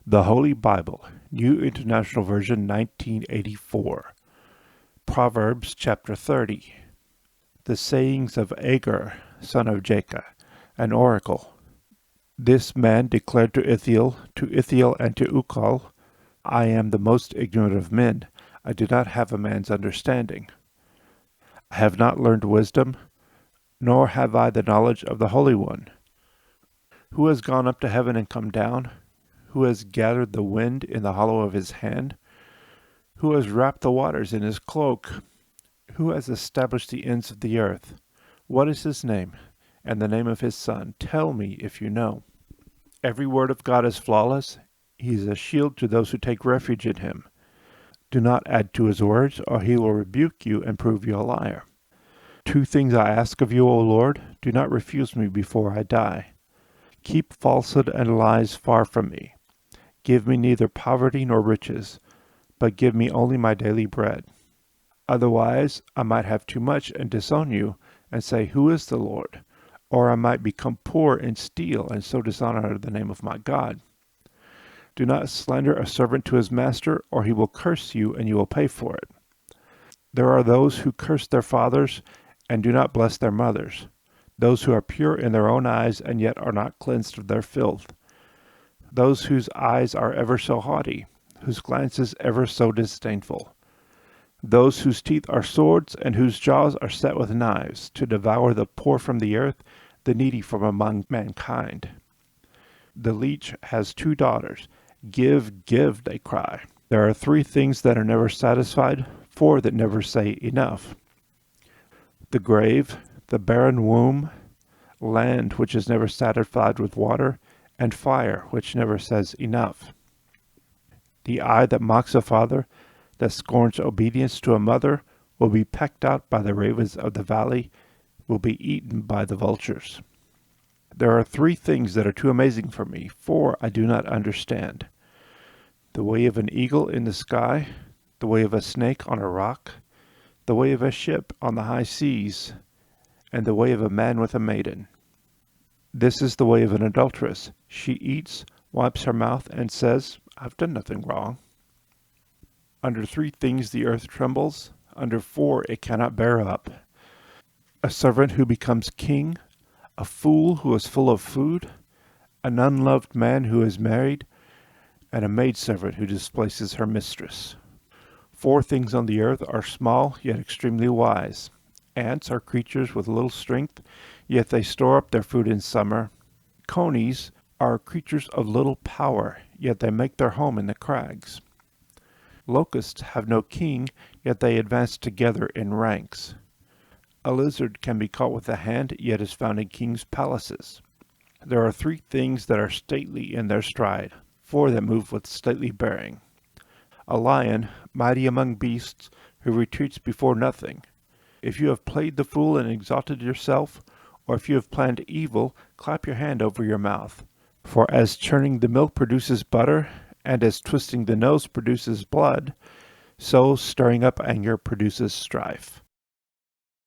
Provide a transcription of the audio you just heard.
The Holy Bible, New International Version 1984. Proverbs Chapter 30. The sayings of Agur, son of Jacob, an oracle. This man declared to Ithiel and to Ukal, I am the most ignorant of men. I do not have a man's understanding. I have not learned wisdom, nor have I the knowledge of the Holy One. Who has gone up to heaven and come down? Who has gathered the wind in the hollow of his hand? Who has wrapped the waters in his cloak? Who has established the ends of the earth? What is his name, and the name of his son? Tell me if you know. Every word of God is flawless. He is a shield to those who take refuge in him. Do not add to his words, or he will rebuke you and prove you a liar. 2 things I ask of you, O Lord. Do not refuse me before I die. Keep falsehood and lies far from me. Give me neither poverty nor riches, but give me only my daily bread. Otherwise, I might have too much and disown you, and say, Who is the Lord? Or I might become poor and steal, and so dishonor the name of my God. Do not slander a servant to his master, or he will curse you, and you will pay for it. There are those who curse their fathers, and do not bless their mothers, those who are pure in their own eyes, and yet are not cleansed of their filth. Those whose eyes are ever so haughty, whose glances ever so disdainful. Those whose teeth are swords, and whose jaws are set with knives, to devour the poor from the earth, the needy from among mankind. The leech has 2 daughters. Give, give, they cry. There are 3 things that are never satisfied, 4 that never say enough. The grave, the barren womb, land which is never satisfied with water, and fire which never says enough. The eye that mocks a father, that scorns obedience to a mother, will be pecked out by the ravens of the valley, will be eaten by the vultures. There are 3 things that are too amazing for me, 4 I do not understand. The way of an eagle in the sky, the way of a snake on a rock, the way of a ship on the high seas, and the way of a man with a maiden. This is the way of an adulteress. She eats, wipes her mouth, and says, I've done nothing wrong. Under 3 things the earth trembles, under 4 it cannot bear up. A servant who becomes king, a fool who is full of food, an unloved man who is married, and a maidservant who displaces her mistress. 4 things on the earth are small, yet extremely wise. Ants are creatures with little strength, yet they store up their food in summer. Conies are creatures of little power, yet they make their home in the crags. Locusts have no king, yet they advance together in ranks. A lizard can be caught with the hand, yet is found in kings' palaces. There are 3 things that are stately in their stride, 4 that move with stately bearing. A lion, mighty among beasts, who retreats before nothing. If you have played the fool and exalted yourself, or if you have planned evil, clap your hand over your mouth. For as churning the milk produces butter, and as twisting the nose produces blood, so stirring up anger produces strife.